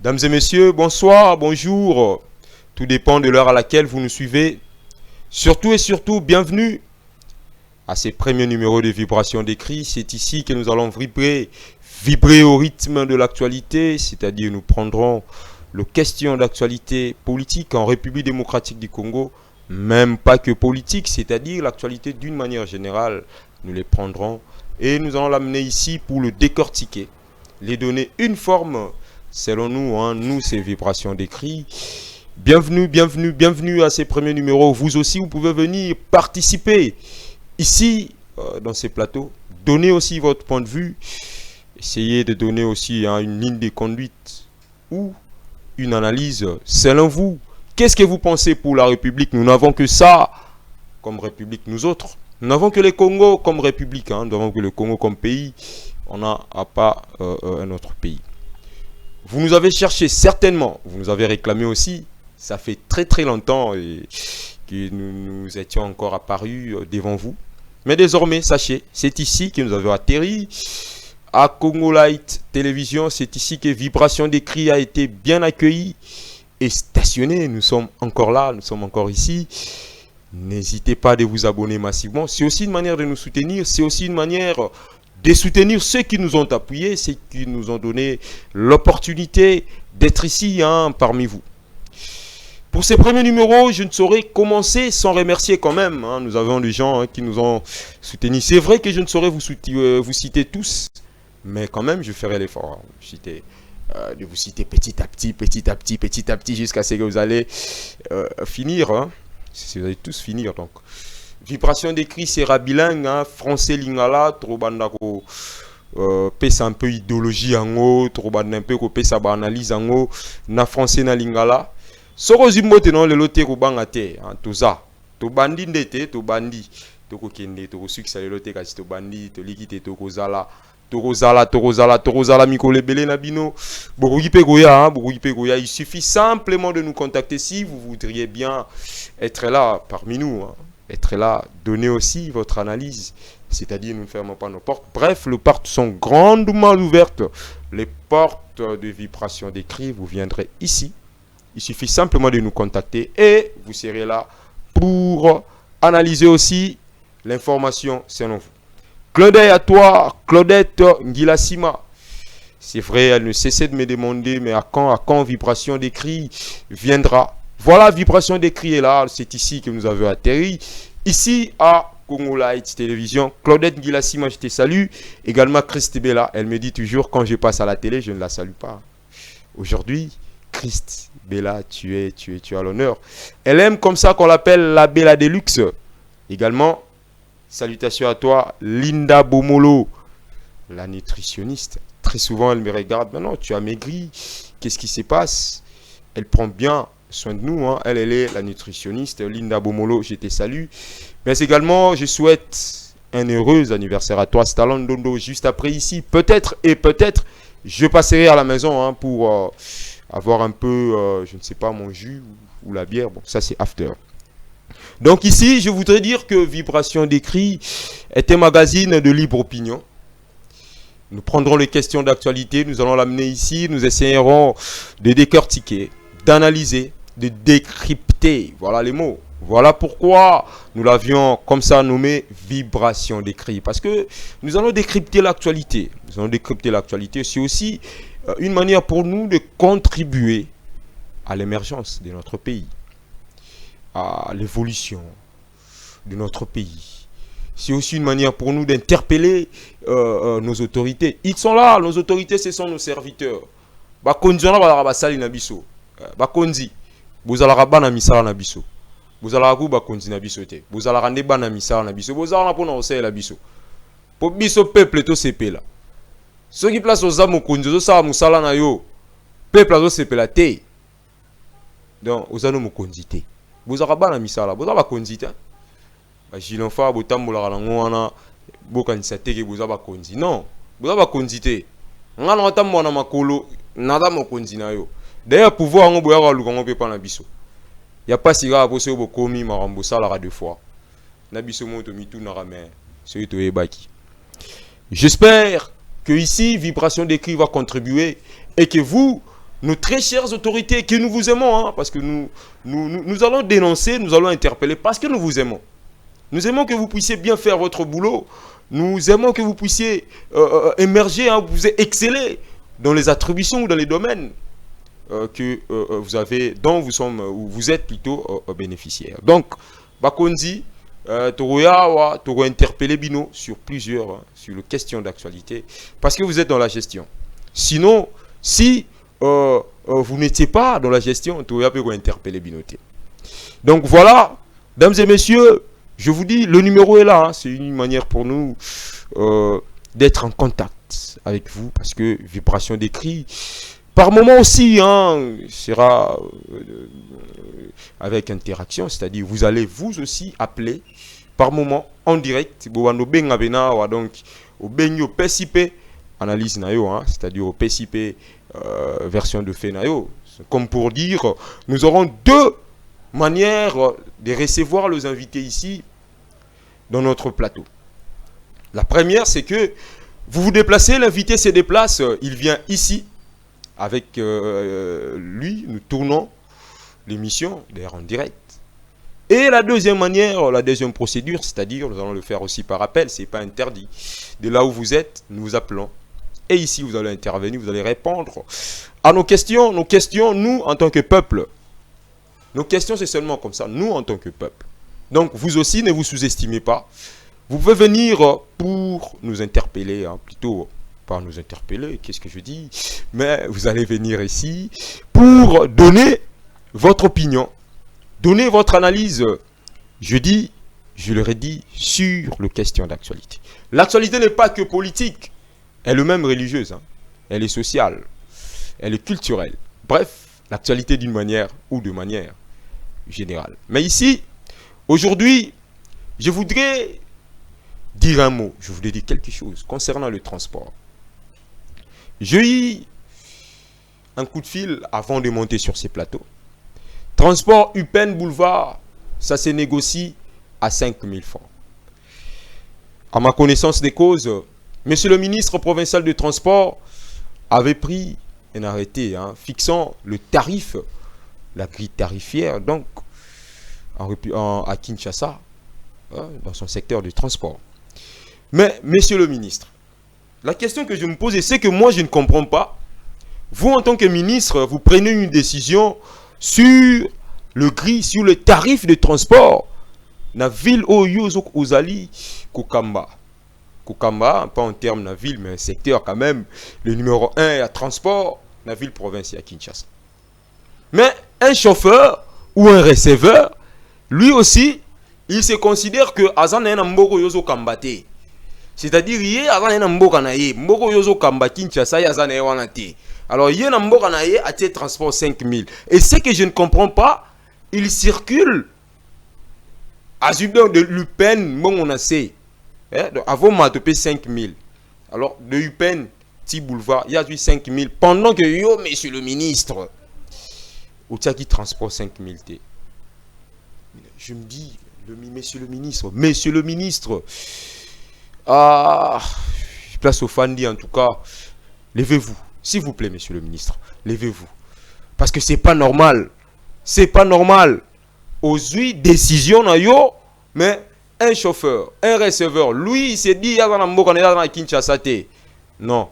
Dames et messieurs, bonsoir, bonjour. Tout dépend de l'heure à laquelle vous nous suivez. Surtout et surtout, bienvenue à ces premiers numéros de Vibration d'écrit. C'est ici que nous allons vibrer au rythme de l'actualité, c'est-à-dire nous prendrons les questions d'actualité politique en République démocratique du Congo, même pas que politique, c'est-à-dire l'actualité d'une manière générale, nous les prendrons et nous allons l'amener ici pour le décortiquer, les donner une forme. Selon nous, nous c'est Vibration d'écrit. Bienvenue à ces premiers numéros. Vous aussi, vous pouvez venir participer ici, dans ces plateaux. Donnez aussi votre point de vue. Essayez de donner aussi une ligne de conduite ou une analyse. Selon vous, qu'est-ce que vous pensez pour la République? Nous n'avons que ça comme République, nous autres. Nous n'avons que les Congo comme République. Nous n'avons que le Congo comme pays. On n'a pas un autre pays. Vous nous avez cherché certainement, vous nous avez réclamé aussi, ça fait très longtemps que nous étions encore apparus devant vous. Mais désormais, sachez, c'est ici que nous avons atterri à Congo Light Télévision, c'est ici que Vibration d'écrit a été bien accueillie et stationnée. Nous sommes encore là, nous sommes encore ici. N'hésitez pas à vous abonner massivement, c'est aussi une manière de nous soutenir, c'est aussi une manière de soutenir ceux qui nous ont appuyés, ceux qui nous ont donné l'opportunité d'être ici parmi vous. Pour ces premiers numéros, je ne saurais commencer sans remercier quand même. Nous avons des gens qui nous ont soutenus. C'est vrai que je ne saurais vous citer tous, mais quand même, je ferai l'effort de vous citer petit à petit, jusqu'à ce que vous allez finir. Si vous allez tous finir, donc. Vibration d'écrit sera bilingue, français lingala, trop bandako pesa un peu idéologie en haut, trop band un peu ko pesa ba analyse en haut, na français na lingala. Soko zimbote non le lote ko banga te, tout ça. To bandi ndete, to bandi, to ko kende, to ko succès le lote kasi to bandi, to likite to ko zala. Torozala mikole belé na bino. Borugipe Goya, il suffit simplement de nous contacter si vous voudriez bien être là parmi nous. Être là, donner aussi votre analyse, c'est-à-dire nous ne fermons pas nos portes. Bref, les portes sont grandement ouvertes. Les portes de Vibration d'écrit, vous viendrez ici. Il suffit simplement de nous contacter et vous serez là pour analyser aussi l'information selon vous. Clin d'œil à toi, Claudette Ngilasima. C'est vrai, elle ne cessait de me demander, mais à quand Vibration d'écrit viendra? Voilà, Vibration d'écrit est là, c'est ici que nous avons atterri. Ici à Congo Light Télévision, Claudette Ngilasima, je te salue. Également Christ Bella, elle me dit toujours quand je passe à la télé, je ne la salue pas. Aujourd'hui, Christ Bella, tu as l'honneur. Elle aime comme ça qu'on l'appelle la Bella Deluxe. Également, salutations à toi, Linda Bomolo, la nutritionniste. Très souvent, elle me regarde, maintenant tu as maigri, qu'est-ce qui se passe? Elle prend bien soin de nous, elle est la nutritionniste Linda Bomolo, je te salue. Mais également, je souhaite un heureux anniversaire à toi, Stalon Dondo, juste après ici. Peut-être, je passerai à la maison pour avoir un peu, je ne sais pas, mon jus ou la bière. Bon, ça c'est after. Donc ici, je voudrais dire que Vibration d'écrit est un magazine de libre opinion. Nous prendrons les questions d'actualité, nous allons l'amener ici, nous essayerons de décortiquer, d'analyser, de décrypter, voilà les mots. Voilà pourquoi nous l'avions comme ça nommé Vibration d'écrit. Parce que nous allons décrypter l'actualité. C'est aussi une manière pour nous de contribuer à l'émergence de notre pays, à l'évolution de notre pays. C'est aussi une manière pour nous d'interpeller nos autorités. Ils sont là, nos autorités, ce sont nos serviteurs. Bakonzi na basali na biso. Bakonzi bozalaka bana misala na biso. Bozalaka ku bakonzi na biso te. Bozalaka nde bana misala na biso. Bozalaka pona osela biso. Po biso peuple to sepela. Soki place oza mokonzi zo sala musala na yo. Peuple azo sepela te. Donc ozano mokonzi te. Bozalaka bana misala, bozalaka bakonzi te. Ba jilonfa botambola na ngwana bokanisa te ke bozalaka bakonzi. Non, bozalaka bakonzi te. Ngana otambola na makolo nada mokonzi na yo. D'ailleurs, pouvoir en boire le grand peu na biso. Y a pas si grave pour bo komi marambo sala deux fois. Na biso moto mitu na ramé. C'est to ebaki. J'espère que ici Vibration d'écrit va contribuer et que vous nos très chères autorités, que nous vous aimons, hein, parce que nous allons dénoncer, nous allons interpeller, parce que nous vous aimons. Nous aimons que vous puissiez bien faire votre boulot. Nous aimons que vous puissiez émerger, hein, vous exceller dans les attributions ou dans les domaines que vous avez, dont vous êtes plutôt bénéficiaire. Donc, Bakonzi, Toroya interpellé Bino sur plusieurs, hein, sur les questions d'actualité, parce que vous êtes dans la gestion. Sinon, si vous n'étiez pas dans la gestion, Toroya peut interpeller Binoté. Donc voilà, mesdames et messieurs, je vous dis, le numéro est là. Hein, c'est une manière pour nous d'être en contact avec vous, parce que vibration d'écrit, par moment aussi, hein, sera avec interaction, c'est-à-dire vous allez vous aussi appeler par moment en direct. Donc, au benyo PSIP analyse nayo, hein, c'est-à-dire au PSIP version de fait nayo. Comme pour dire, nous aurons deux manières de recevoir les invités ici dans notre plateau. La première, c'est que vous vous déplacez, l'invité se déplace, il vient ici. Avec lui, nous tournons l'émission d'ailleurs en direct. Et la deuxième manière, la deuxième procédure, c'est-à-dire, nous allons le faire aussi par appel, c'est pas interdit. De là où vous êtes, nous vous appelons. Et ici, vous allez intervenir, vous allez répondre à nos questions. Nos questions, nous, en tant que peuple. Nos questions, c'est seulement comme ça, nous, en tant que peuple. Donc, vous aussi, ne vous sous-estimez pas. Vous pouvez venir pour nous interpeller, hein, plutôt par nous interpeller, qu'est-ce que je dis? Mais vous allez venir ici pour donner votre opinion, donner votre analyse, je le redis, sur les questions d'actualité. L'actualité n'est pas que politique, elle est même religieuse, hein. Elle est sociale, elle est culturelle. Bref, l'actualité d'une manière ou de manière générale. Mais ici, aujourd'hui, je voudrais dire un mot, je voudrais dire quelque chose concernant le transport. J'ai eu un coup de fil avant de monter sur ces plateaux. Transport UPEN Boulevard, ça se négocie à 5 000 francs. À ma connaissance des causes, monsieur le ministre provincial de transport avait pris un arrêté, hein, fixant le tarif, la grille tarifière, donc à Kinshasa, hein, dans son secteur de transport. Mais, monsieur le ministre, la question que je me pose, c'est que moi je ne comprends pas. Vous, en tant que ministre, vous prenez une décision sur le gris, sur le tarif de transport. La ville Ozali Kokamba. Kokamba, pas en termes de la ville, mais un secteur quand même. Le numéro 1 est à transport, la ville provinciale à Kinshasa. Mais un chauffeur ou un receveur, lui aussi, il se considère que Azan est un mboko yozo kambate. C'est-à-dire, il y a un mboka na ye, mboko yozo kamba Kinshasa, il y a un wanate. Alors, il y a un mboka na ye, à transport 5000. Et ce que je ne comprends pas, il circule à Zubin de l'UPEN, bon, on a sait. Avant, on m'a topé 5000. Alors, de UPEN, petit boulevard, il y a eu 5000. Pendant que, yo, monsieur le ministre, au qui transport 5000 T. Je me dis, monsieur le ministre, ah, je place au Fandi en tout cas, levez-vous, s'il vous plaît, monsieur le ministre, levez-vous. Parce que c'est pas normal. C'est pas normal. Aujourd'hui, décision na yo, mais un chauffeur, un receveur, lui, il s'est dit, il y a un Kinshasa. Non,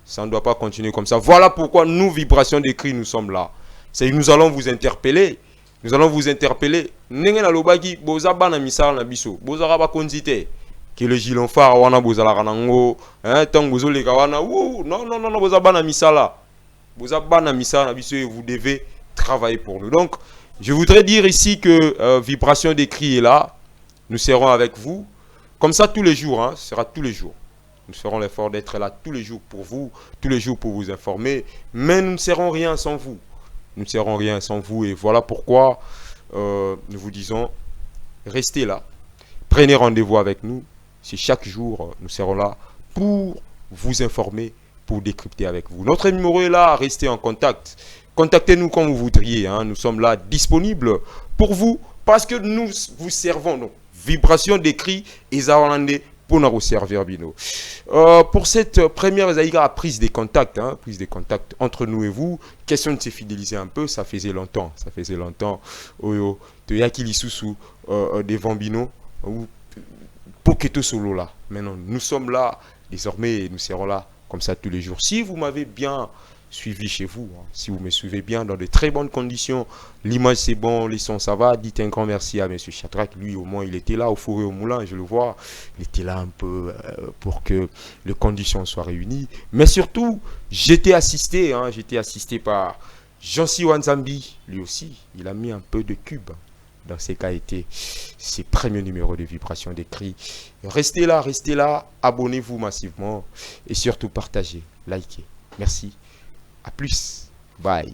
ça ne doit pas continuer comme ça. Voilà pourquoi nous, Vibration des Cris, nous sommes là. C'est nous allons vous interpeller. Nous allons vous interpeller. Nengen alobaki, boza bana misala na biso, boza raba konzite. Que le gilon phare wana bozala ranango, hein, tant bozo le kawana, non, boza bana misala. Boza bana misala na biso et vous devez travailler pour nous. Donc, je voudrais dire ici que Vibration des Cris est là. Nous serons avec vous. Comme ça tous les jours, hein, ce sera tous les jours. Nous ferons l'effort d'être là tous les jours pour vous, tous les jours pour vous informer. Mais nous ne serons rien sans vous. Nous ne serons rien sans vous. Et voilà pourquoi nous vous disons, restez là. Prenez rendez-vous avec nous. C'est chaque jour, nous serons là pour vous informer, pour décrypter avec vous. Notre numéro est là, restez en contact. Contactez-nous quand vous voudriez. Hein. Nous sommes là, disponibles pour vous, parce que nous vous servons. Donc, Vibration des Cris et Zawalande pour nous servir bino. Pour cette première prise de contact, prise de contact entre nous et vous, question de se fidéliser un peu, ça faisait longtemps, oyo de yakili susu devant bino pour que tout solo là. Maintenant, nous sommes là désormais et nous serons là comme ça tous les jours. Si vous m'avez bien suivi chez vous, si vous me suivez bien dans de très bonnes conditions, l'image c'est bon, les sons ça va, dites un grand merci à monsieur Chatrak, lui au moins il était là au four et au moulin, je le vois, il était là un peu pour que les conditions soient réunies, mais surtout j'étais assisté par Jean-Si Wanzambi, lui aussi, il a mis un peu de cube dans ces qu'a été ses premiers numéros de vibration d'écrit. Restez là, abonnez-vous massivement et surtout partagez, likez. Merci. À plus. Bye.